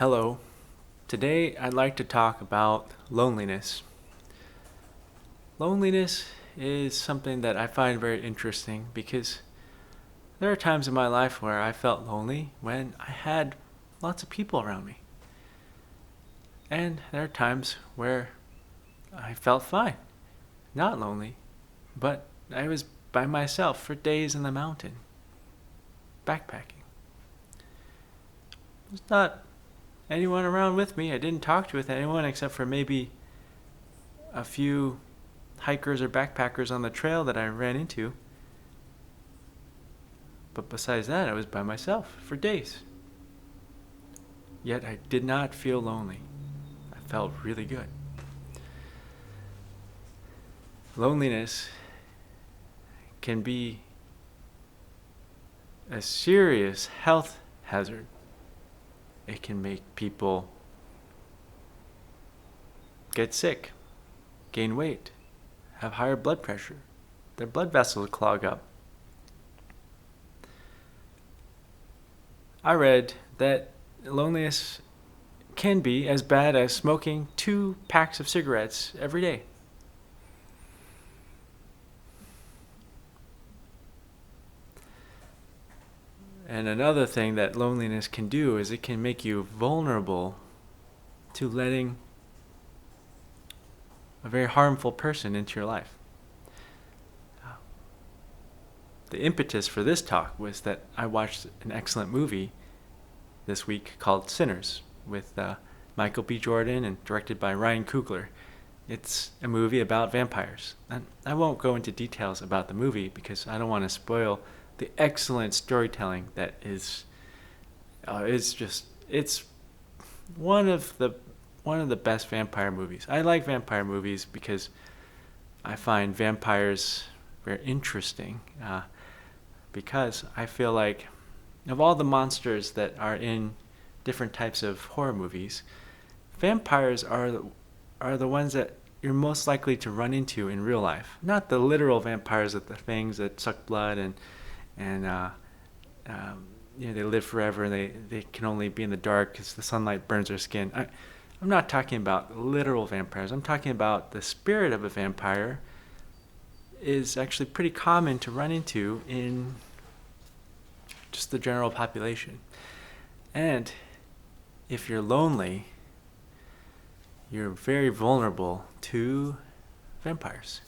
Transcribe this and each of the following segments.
Hello. Today I'd like to talk about loneliness. Loneliness is something that I find very interesting because there are times in my life where I felt lonely when I had lots of people around me. And there are times where I felt fine, not lonely, but I was by myself for days in the mountain, backpacking. There's not anyone around with me. I didn't talk to with anyone except for maybe a few hikers or backpackers on the trail that I ran into. But besides that, I was by myself for days. Yet I did not feel lonely. I felt really good. Loneliness can be a serious health hazard. It can make people get sick, gain weight, have higher blood pressure, their blood vessels clog up. I read that loneliness can be as bad as smoking 2 packs of cigarettes every day. And another thing that loneliness can do is it can make you vulnerable to letting a very harmful person into your life. The impetus for this talk was that I watched an excellent movie this week called Sinners with Michael B. Jordan and directed by Ryan Coogler. It's a movie about vampires. And I won't go into details about the movie because I don't want to spoil the excellent storytelling that is it's one of the best vampire movies. I like vampire movies because I find vampires very interesting. Because I feel like of all the monsters that are in different types of horror movies, vampires are the ones that you're most likely to run into in real life. Not the literal vampires with the things that suck blood and they live forever and they can only be in the dark because the sunlight burns their skin. I'm not talking about literal vampires. I'm talking about the spirit of a vampire is actually pretty common to run into in just the general population. And if you're lonely, you're very vulnerable to vampires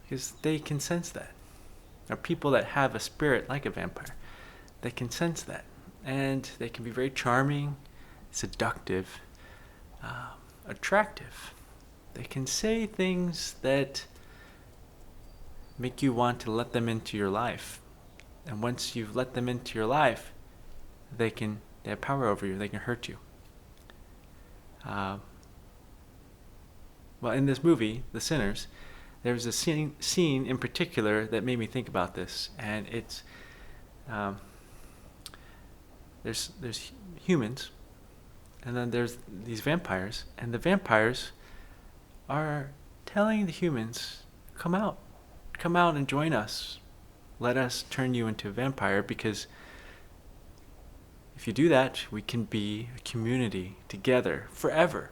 because they can sense that. There are people that have a spirit like a vampire. They can sense that. And they can be very charming, seductive, attractive. They can say things that make you want to let them into your life. And once you've let them into your life, they have power over you. They can hurt you. Well, in this movie, The Sinners, there's a scene in particular that made me think about this, and it's there's humans, and then there's these vampires, and the vampires are telling the humans, come out and join us. Let us turn you into a vampire, because if you do that, we can be a community together forever.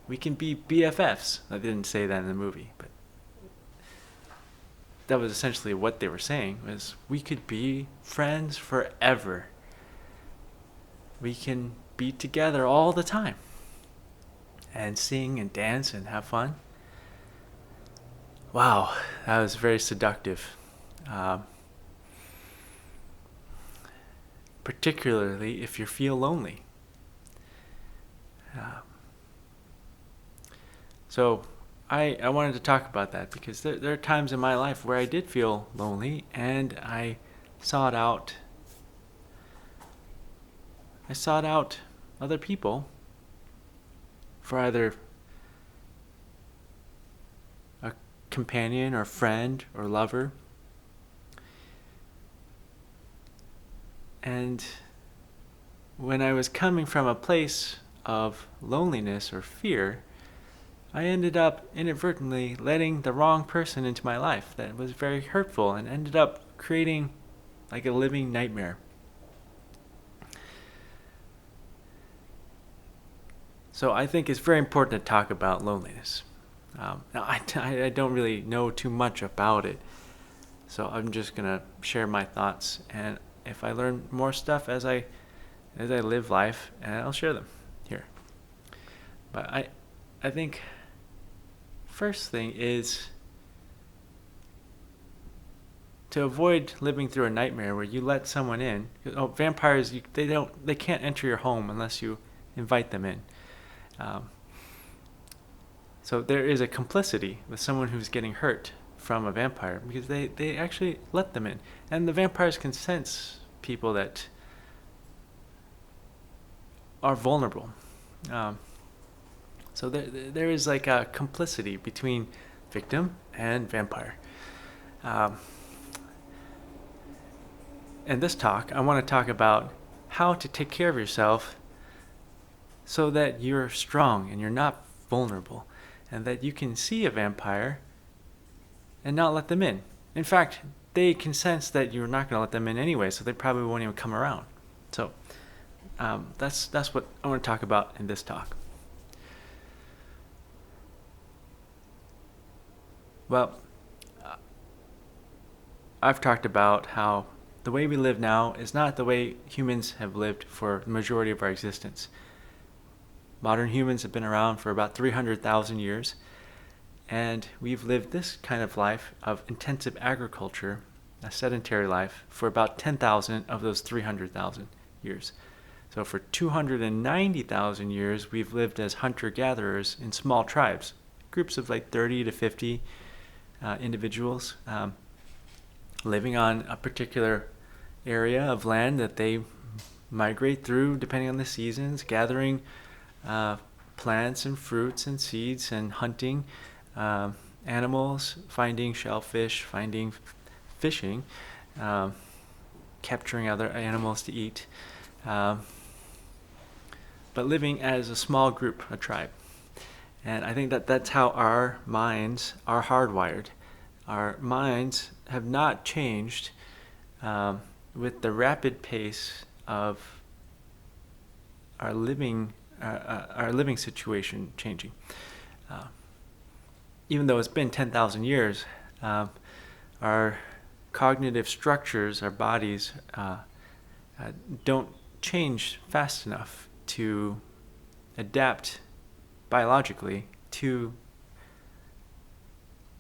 We can be BFFs. I didn't say that in the movie, but that was essentially what they were saying, was we could be friends forever. We can be together all the time and sing and dance and have fun. Wow, that was very seductive. Particularly if you feel lonely. So I wanted to talk about that because there are times in my life where I did feel lonely, and I sought out other people for either a companion or friend or lover. And when I was coming from a place of loneliness or fear, I ended up inadvertently letting the wrong person into my life that was very hurtful and ended up creating like a living nightmare. So I think it's very important to talk about loneliness. Now, I don't really know too much about it, so I'm just gonna share my thoughts, and if I learn more stuff as I live life, and I'll share them here. But I think first thing is to avoid living through a nightmare where you let someone in. Oh, vampires, they can't enter your home unless you invite them in. Um, so there is a complicity with someone who's getting hurt from a vampire because they actually let them in. And the vampires can sense people that are vulnerable. Um, so there is like a complicity between victim and vampire. Um, in this talk, I want to talk about how to take care of yourself so that you're strong and you're not vulnerable, and that you can see a vampire and not let them in. In fact, they can sense that you're not going to let them in anyway, so they probably won't even come around. So that's what I want to talk about in this talk. Well, I've talked about how the way we live now is not the way humans have lived for the majority of our existence. Modern humans have been around for about 300,000 years, and we've lived this kind of life of intensive agriculture, a sedentary life, for about 10,000 of those 300,000 years. So for 290,000 years, we've lived as hunter-gatherers in small tribes, groups of like 30 to 50 individuals living on a particular area of land that they migrate through depending on the seasons, gathering plants and fruits and seeds and hunting animals, finding shellfish, fishing, capturing other animals to eat, but living as a small group, a tribe. And I think that's how our minds are hardwired. Our minds have not changed with the rapid pace of our living situation changing. Even though it's been 10,000 years, our cognitive structures, our bodies, don't change fast enough to adapt biologically to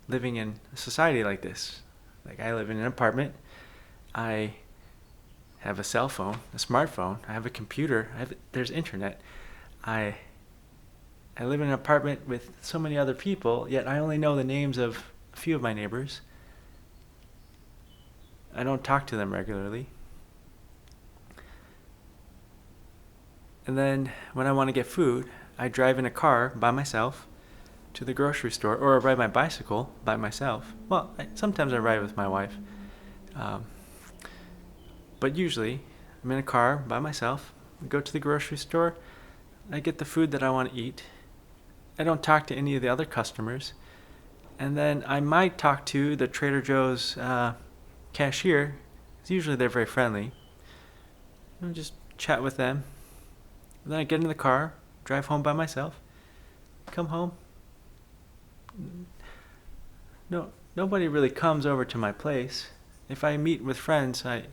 living in a society like this. Like, I live in an apartment. I have a cell phone, a smartphone. I have a computer. There's internet. I live in an apartment with so many other people, yet I only know the names of a few of my neighbors. I don't talk to them regularly. And then when I want to get food, I drive in a car by myself to the grocery store, or I ride my bicycle by myself. Well, sometimes I ride with my wife. But usually, I'm in a car by myself. I go to the grocery store. I get the food that I want to eat. I don't talk to any of the other customers. And then I might talk to the Trader Joe's cashier, because usually they're very friendly. And just chat with them. And then I get in the car, drive home by myself, come home. No, nobody really comes over to my place. If I meet with friends, I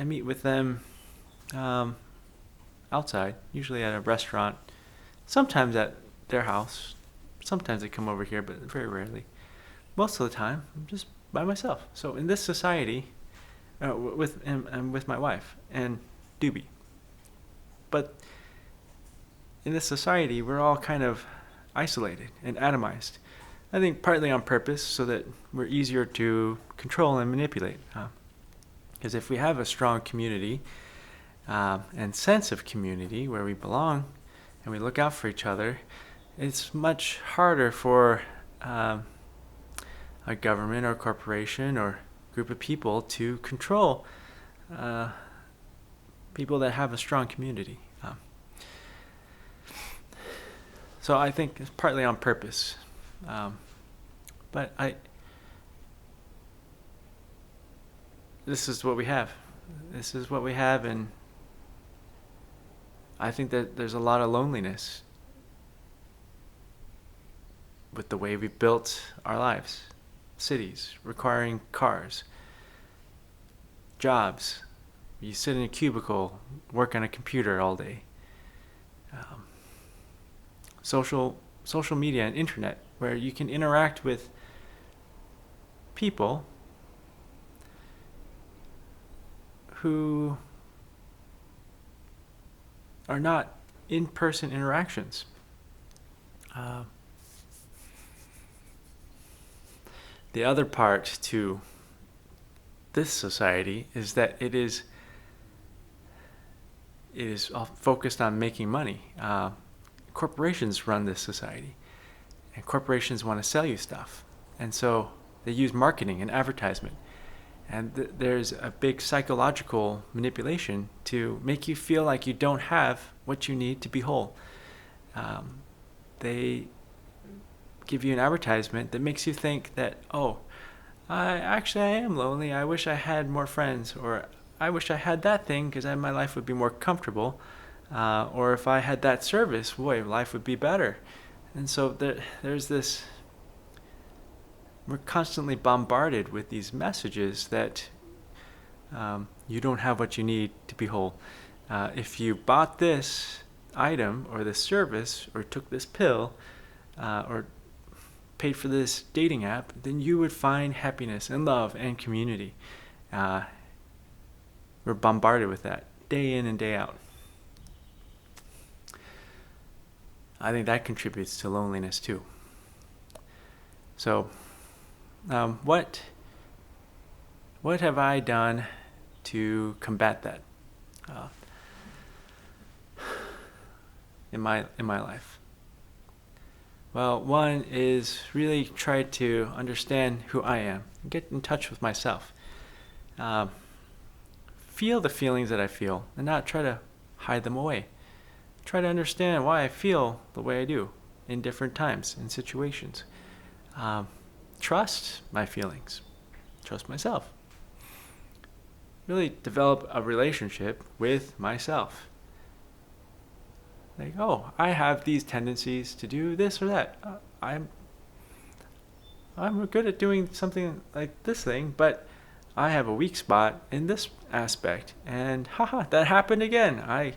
meet with them outside, usually at a restaurant, sometimes at their house. Sometimes they come over here, but very rarely. Most of the time, I'm just by myself. So in this society, I'm with my wife and Doobie. But in this society, we're all kind of isolated and atomized. I think partly on purpose, so that we're easier to control and manipulate. Because if we have a strong community and sense of community where we belong and we look out for each other, it's much harder for a government or corporation or group of people to control people that have a strong community. So I think it's partly on purpose. But this is what we have. This is what we have, and I think that there's a lot of loneliness with the way we built our lives. Cities requiring cars, jobs. You sit in a cubicle, work on a computer all day. Um, social media and internet, where you can interact with people who are not in-person interactions. The other part to this society is that it is all focused on making money. Corporations run this society, and corporations want to sell you stuff, and so they use marketing and advertisement, and there's a big psychological manipulation to make you feel like you don't have what you need to be whole. They give you an advertisement that makes you think that, oh, I am lonely. I wish I had more friends, or I wish I had that thing because my life would be more comfortable. Or if I had that service, boy, life would be better. And so there's this, we're constantly bombarded with these messages that you don't have what you need to be whole. If you bought this item or this service or took this pill or paid for this dating app, then you would find happiness and love and community. We're bombarded with that day in and day out. I think that contributes to loneliness too. So, what have I done to combat that in my life? Well, one is really try to understand who I am, get in touch with myself, feel the feelings that I feel, and not try to hide them away. Try to understand why I feel the way I do in different times and situations. Trust my feelings. Trust myself. Really develop a relationship with myself. Like, oh, I have these tendencies to do this or that. I'm good at doing something like this thing, but I have a weak spot in this aspect, and that happened again. I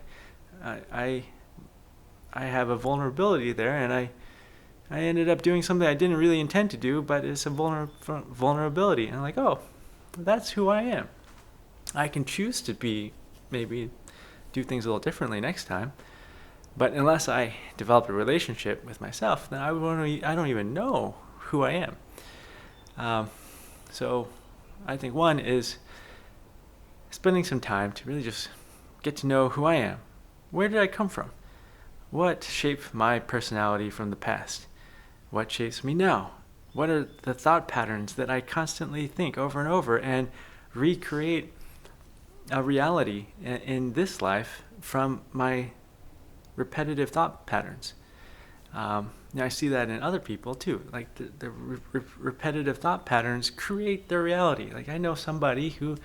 have a vulnerability there, and I ended up doing something I didn't really intend to do, but it's a vulnerability. And I'm like, oh, that's who I am. I can choose to maybe do things a little differently next time. But unless I develop a relationship with myself, then I don't even know who I am. So I think one is spending some time to really just get to know who I am. Where did I come from? What shaped my personality from the past? What shapes me now? What are the thought patterns that I constantly think over and over and recreate a reality in this life from my repetitive thought patterns? I see that in other people too. Like the repetitive thought patterns create their reality. Like I know somebody who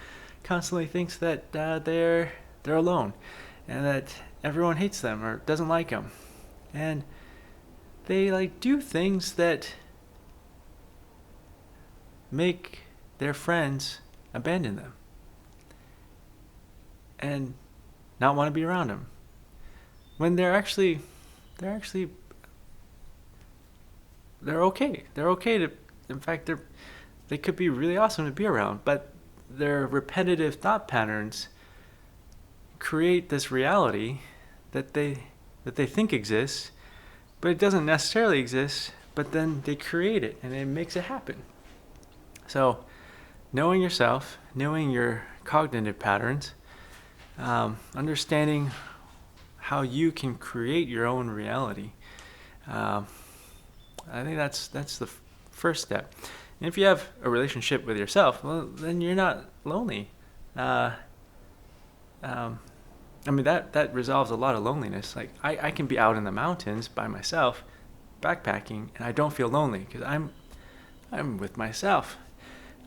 constantly thinks that they're alone, and that everyone hates them or doesn't like them, and they do things that make their friends abandon them and not want to be around them, when they're okay. They're okay to, in fact, they could be really awesome to be around, but their repetitive thought patterns create this reality that they think exists, but it doesn't necessarily exist, but then they create it and it makes it happen. So knowing yourself, knowing your cognitive patterns, understanding how you can create your own reality, I think that's the first step. And if you have a relationship with yourself, well, then you're not lonely. That resolves a lot of loneliness. Like I can be out in the mountains by myself, backpacking, and I don't feel lonely because I'm with myself.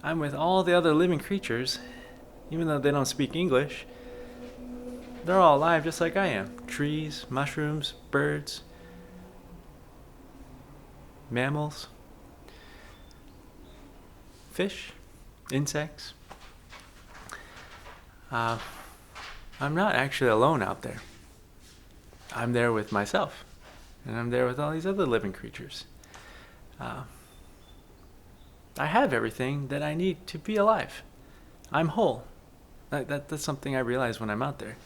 I'm with all the other living creatures, even though they don't speak English. They're all alive just like I am. Trees, mushrooms, birds. mammals, fish, insects. I'm not actually alone out there. I'm there with myself, and I'm there with all these other living creatures. Uh, I have everything that I need to be alive. I'm whole. That's something I realize when I'm out there.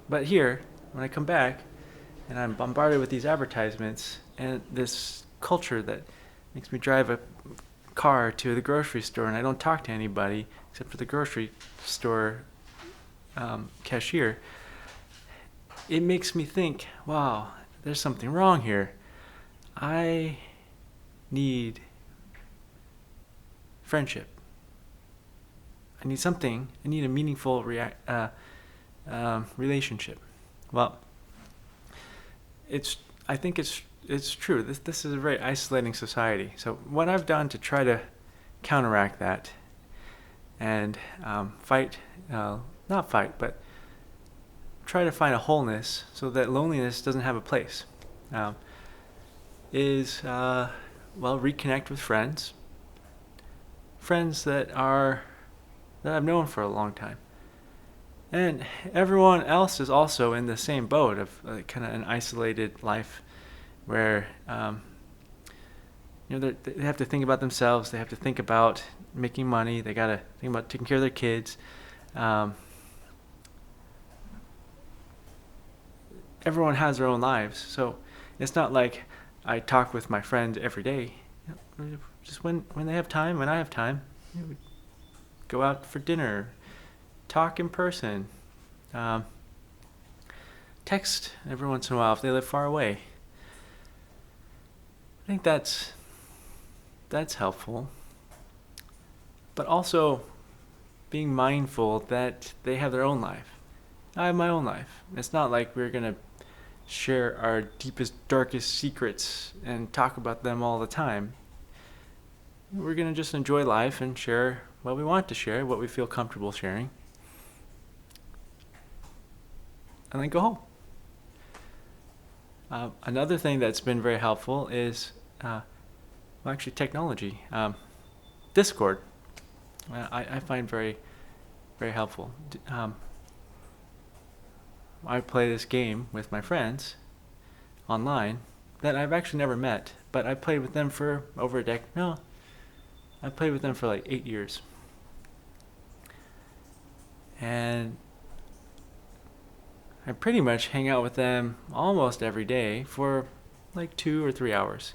But here, when I come back, and I'm bombarded with these advertisements and this culture that makes me drive a car to the grocery store, and I don't talk to anybody except for the grocery store cashier, it makes me think, wow, there's something wrong here. I need friendship. I need something. I need a meaningful relationship. Well, I think it's true. This is a very isolating society. So what I've done to try to counteract that and not fight, but try to find a wholeness so that loneliness doesn't have a place, is reconnect with friends that I've known for a long time. And everyone else is also in the same boat of kind of an isolated life where they have to think about themselves. They have to think about making money. They got to think about taking care of their kids. Everyone has their own lives. So it's not like I talk with my friends every day. Just when they have time, when I have time, we go out for dinner, talk in person, text every once in a while if they live far away. I think that's helpful. But also being mindful that they have their own life. I have my own life. It's not like we're going to share our deepest, darkest secrets and talk about them all the time. We're going to just enjoy life and share what we want to share, what we feel comfortable sharing, and then go home. Another thing that's been very helpful is technology. Discord, I find very, very helpful. I play this game with my friends online that I've actually never met, but I played with them for over a decade. No, I played with them for like 8 years. And I pretty much hang out with them almost every day for like 2 or 3 hours.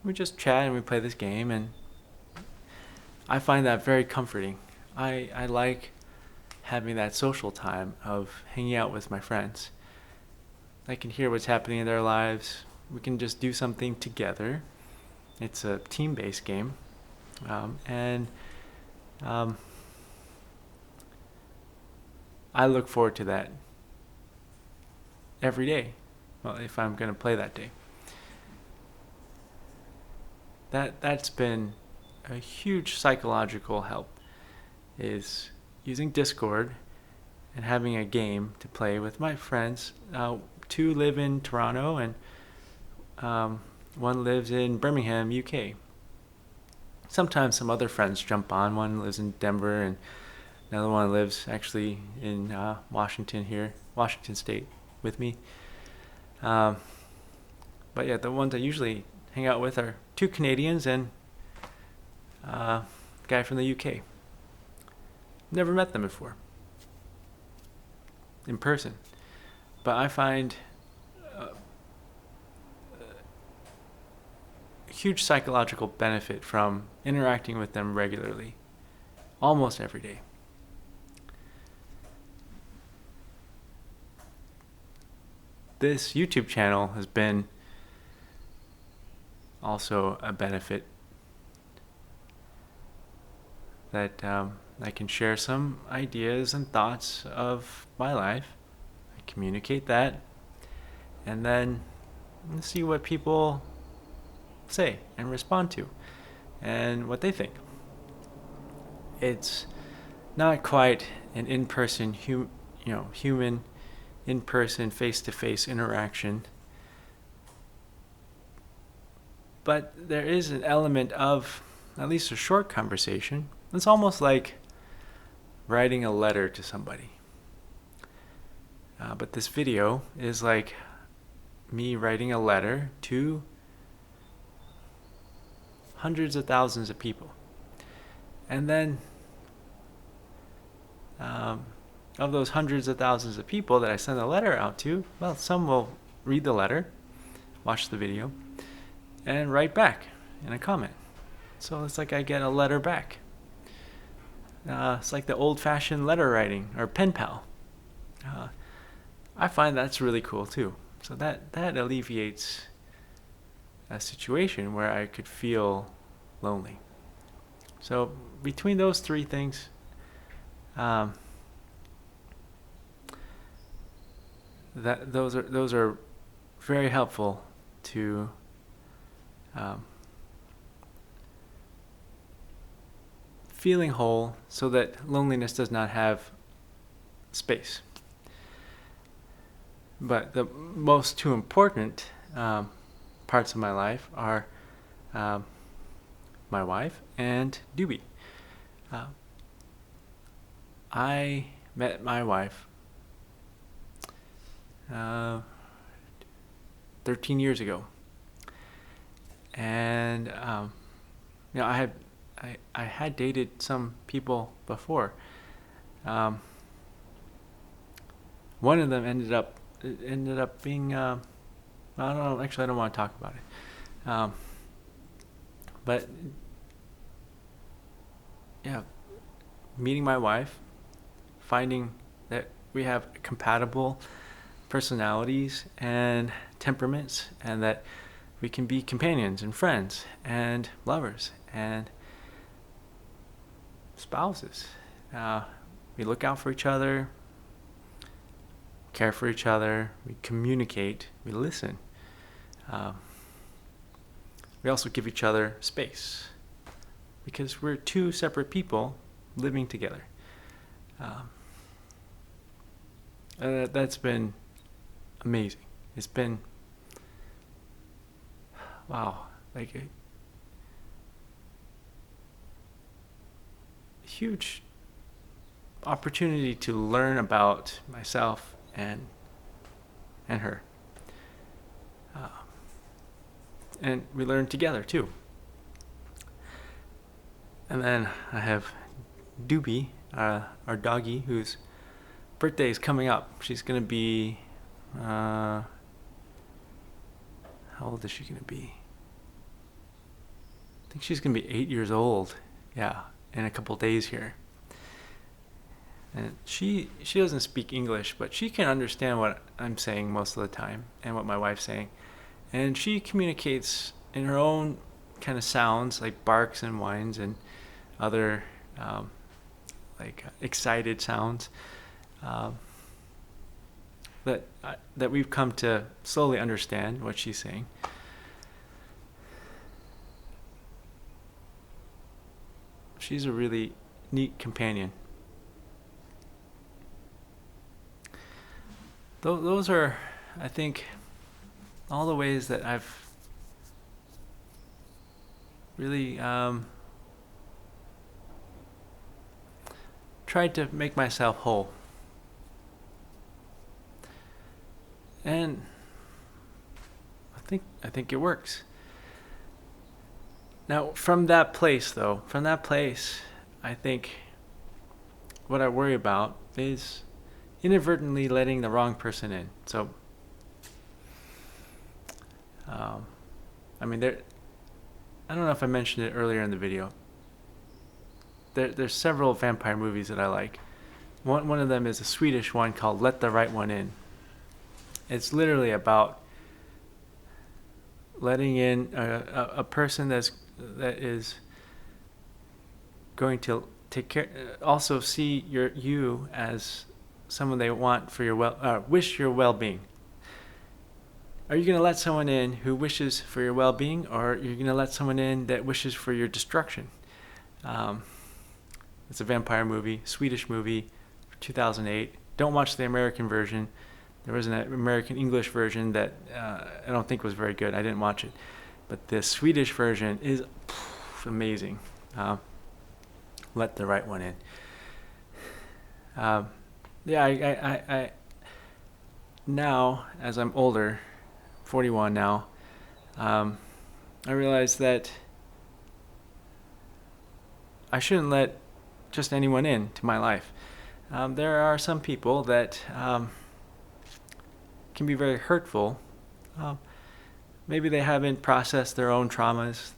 We just chat and we play this game, and I find that very comforting. I like having that social time of hanging out with my friends. I can hear what's happening in their lives. We can just do something together. It's a team-based game. I look forward to that every day. Well, if I'm going to play that day. That's been a huge psychological help, is using Discord and having a game to play with my friends. 2 live in Toronto, and 1 lives in Birmingham, UK. Sometimes some other friends jump on. 1 lives in Denver, and another one lives actually in Washington State with me. But yeah, the ones I usually hang out with are 2 Canadians and a guy from the UK. Never met them before in person, but I find a huge psychological benefit from interacting with them regularly, almost every day. This YouTube channel has been also a benefit, that I can share some ideas and thoughts of my life. I communicate that, and then see what people say and respond to, and what they think. It's not quite an in-person, human, in-person, face-to-face interaction but there is an element of at least a short conversation. It's almost like writing a letter to somebody. But this video is like me writing a letter to hundreds of thousands of people. And then of those hundreds of thousands of people that I send a letter out to, well, some will read the letter, watch the video, and write back in a comment. So it's like I get a letter back. It's like the old-fashioned letter writing or pen pal. I find that's really cool too. So that alleviates a situation where I could feel lonely. So between those three things, those are very helpful to feeling whole, so that loneliness does not have space. But the most two important parts of my life are my wife and Doggie. I met my wife 13 years ago, and I had dated some people before. One of them ended up being I don't know, actually I don't want to talk about it, but yeah, meeting my wife, finding that we have compatible personalities and temperaments, and that we can be companions and friends and lovers and spouses. We look out for each other, care for each other, we communicate, we listen. We also give each other space, because we're two separate people living together. And that's been amazing. It's been, wow, like a huge opportunity to learn about myself and her. And we learn together too. And then I have Doggie, our doggie, whose birthday is coming up. She's gonna be, how old is she gonna be? I think she's gonna be 8 years old. Yeah, in a couple days here. And she doesn't speak English, but she can understand what I'm saying most of the time and what my wife's saying. And she communicates in her own kind of sounds, like barks and whines and other excited sounds that we've come to slowly understand what she's saying. She's a really neat companion. Those are, I think, all the ways that I've really tried to make myself whole. And I think it works. Now, from that place, I think what I worry about is inadvertently letting the wrong person in. So, I don't know if I mentioned it earlier in the video. There's several vampire movies that I like. One of them is a Swedish one called Let the Right One In. It's literally about letting in a person that is going to take care, also see you as someone they want for your wish your well-being. Are you going to let someone in who wishes for your well-being, or are you going to let someone in that wishes for your destruction? It's a vampire movie, Swedish movie, 2008. Don't watch the American version. There was an American English version that I don't think was very good. I didn't watch it. But the Swedish version is amazing. Let the right one in. Yeah, I now, as I'm older, 41 now, I realize that I shouldn't let just anyone into my life. There are some people that can be very hurtful. Maybe they haven't processed their own traumas.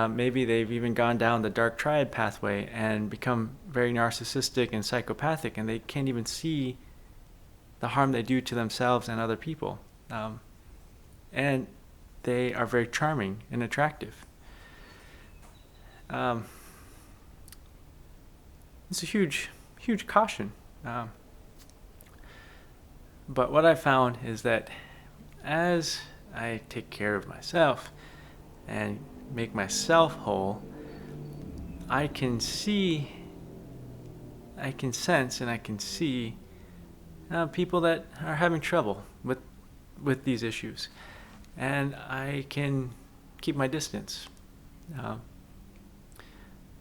Maybe they've even gone down the dark triad pathway and become very narcissistic and psychopathic, and they can't even see the harm they do to themselves and other people. And they are very charming and attractive. It's a huge caution. But what I found is that as I take care of myself and make myself whole, I can see, I can sense, and I can see people that are having trouble with these issues, and I can keep my distance.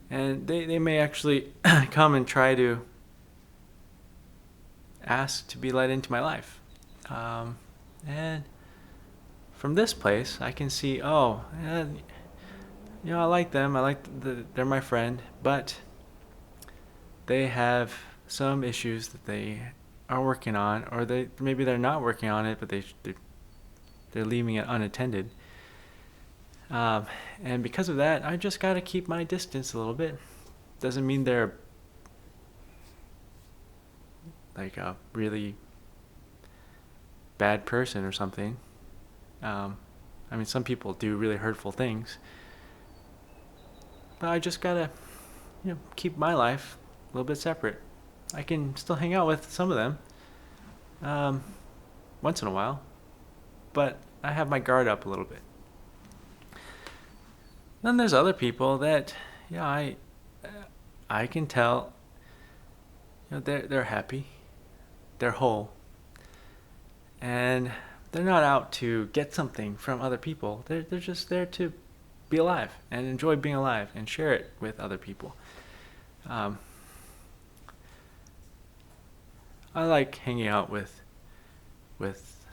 And they may actually come and try to ask to be let into my life. And from this place, I can see, I like them. They're my friend, but they have some issues that they are working on, or maybe they're not working on it, but they're leaving it unattended. And because of that, I just got to keep my distance a little bit. Doesn't mean they're like a really bad person or something. Some people do really hurtful things, but I just gotta, keep my life a little bit separate. I can still hang out with some of them, once in a while, but I have my guard up a little bit. Then there's other people that, I can tell, they're happy, they're whole, and they're not out to get something from other people. They're just there to be alive and enjoy being alive and share it with other people. I like hanging out with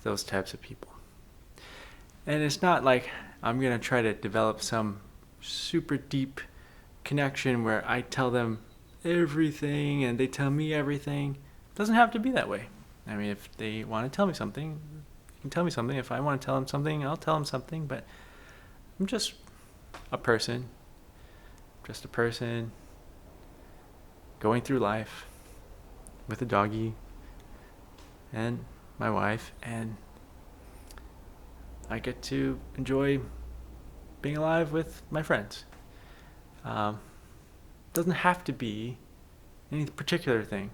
those types of people. And it's not like I'm going to try to develop some super deep connection where I tell them everything and they tell me everything. It doesn't have to be that way. If they want to tell me something, they can tell me something. If I want to tell them something, I'll tell them something. But I'm just a person going through life with a doggie and my wife, and I get to enjoy being alive with my friends. Doesn't have to be any particular thing,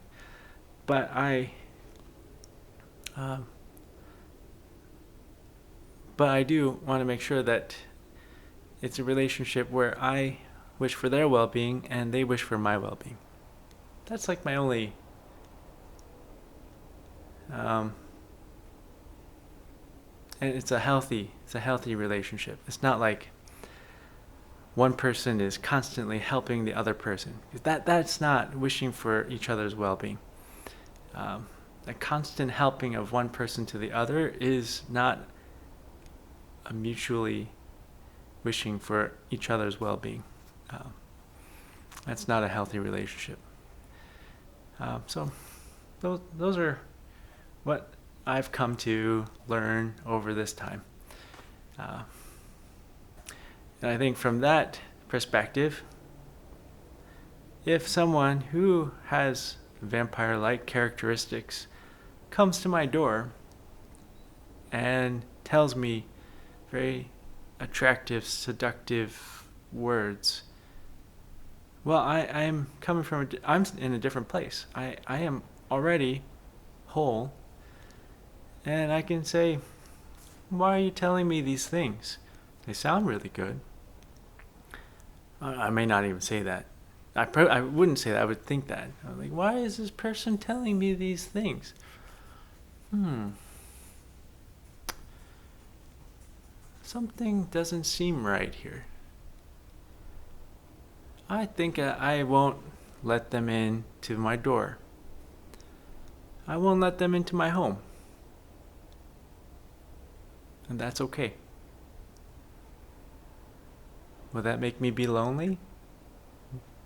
but I do want to make sure that it's a relationship where I wish for their well-being and they wish for my well-being. That's like my only and it's a healthy relationship. It's not like one person is constantly helping the other person. That's not wishing for each other's well-being. A constant helping of one person to the other is not a mutually wishing for each other's well-being. That's not a healthy relationship. So those are what I've come to learn over this time. And I think from that perspective, if someone who has vampire-like characteristics comes to my door and tells me very attractive, seductive words, well, I'm coming from I'm in a different place. I am already whole, and I can say, why are you telling me these things? They sound really good. I may not even say that. I wouldn't say that. I would think that. I'm like, why is this person telling me these things? something doesn't seem right here. I think I won't let them in to my door. I won't let them into my home. And that's okay. Will that make me be lonely?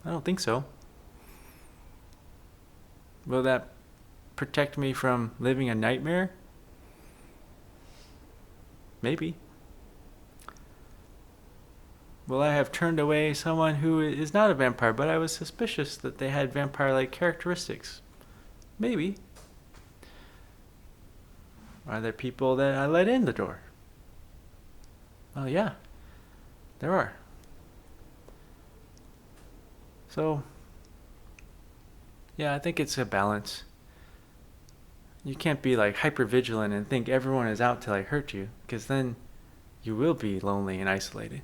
I don't think so. Will that protect me from living a nightmare? Maybe. Will I have turned away someone who is not a vampire, but I was suspicious that they had vampire-like characteristics? Maybe. Are there people that I let in the door? Oh, yeah, there are. So, yeah, I think it's a balance. You can't be like hyper vigilant and think everyone is out to like hurt you, because then you will be lonely and isolated.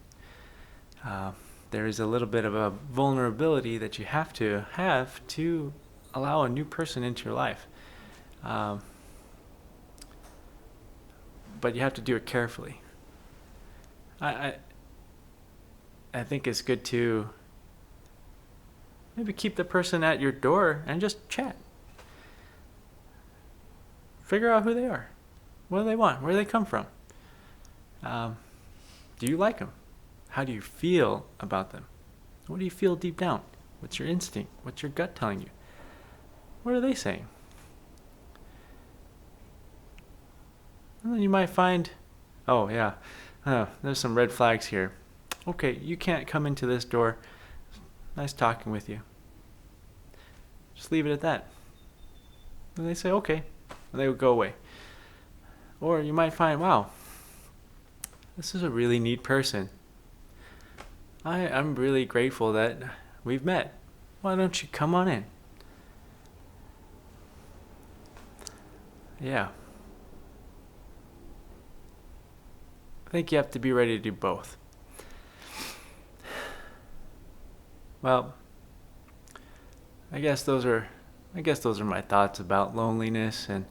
There is a little bit of a vulnerability that you have to allow a new person into your life. But you have to do it carefully. I think it's good to maybe keep the person at your door and just chat. Figure out who they are. What do they want? Where do they come from? Do you like them? How do you feel about them? What do you feel deep down? What's your instinct? What's your gut telling you? What are they saying? And then you might find, oh yeah, there's some red flags here. Okay, you can't come into this door. Nice talking with you. Just leave it at that. And they say, okay. And they would go away. Or you might find, wow, this is a really neat person. I'm really grateful that we've met. Why don't you come on in? Yeah. I think you have to be ready to do both. Well, I guess those are my thoughts about loneliness and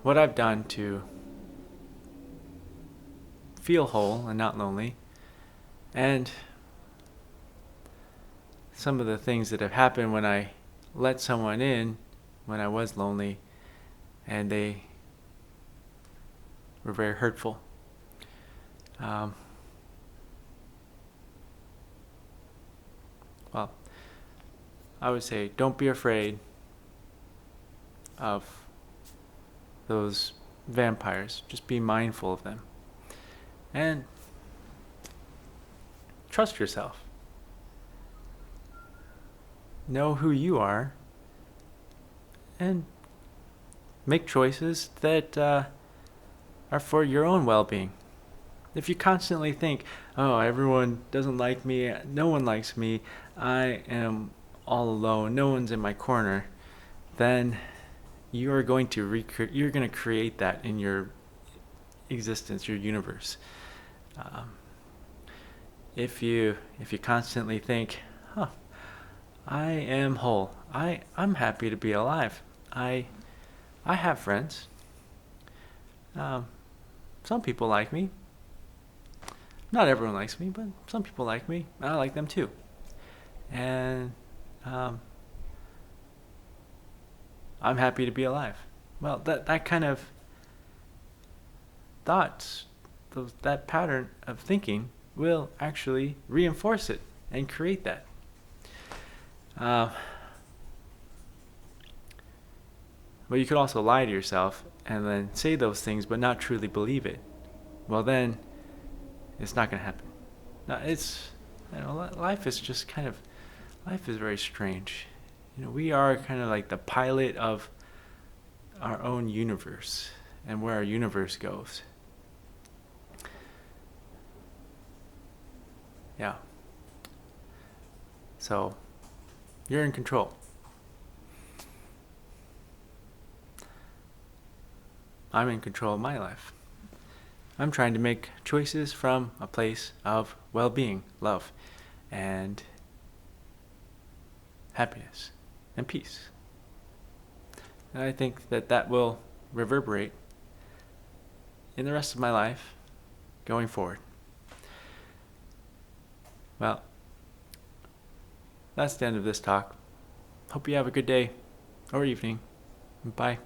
what I've done to feel whole and not lonely, and some of the things that have happened when I let someone in when I was lonely and they were very hurtful. Well, I would say don't be afraid of those vampires. Just be mindful of them. And trust yourself. Know who you are. And make choices that are for your own well-being. If you constantly think, oh, everyone doesn't like me, no one likes me, I am all alone, no one's in my corner, then you're going to create that in your existence, your universe. If you constantly think, I am whole, I'm happy to be alive, I have friends, some people like me. Not everyone likes me, but some people like me. I like them too. And I'm happy to be alive. Well, that kind of thoughts, that pattern of thinking will actually reinforce it and create that. But you could also lie to yourself and then say those things but not truly believe it. Well, then it's not going to happen. No, life is very strange. We are kind of like the pilot of our own universe and where our universe goes. Yeah. So, you're in control. I'm in control of my life. I'm trying to make choices from a place of well-being, love, and happiness, and peace. And I think that will reverberate in the rest of my life going forward. Well, that's the end of this talk. Hope you have a good day or evening. Bye.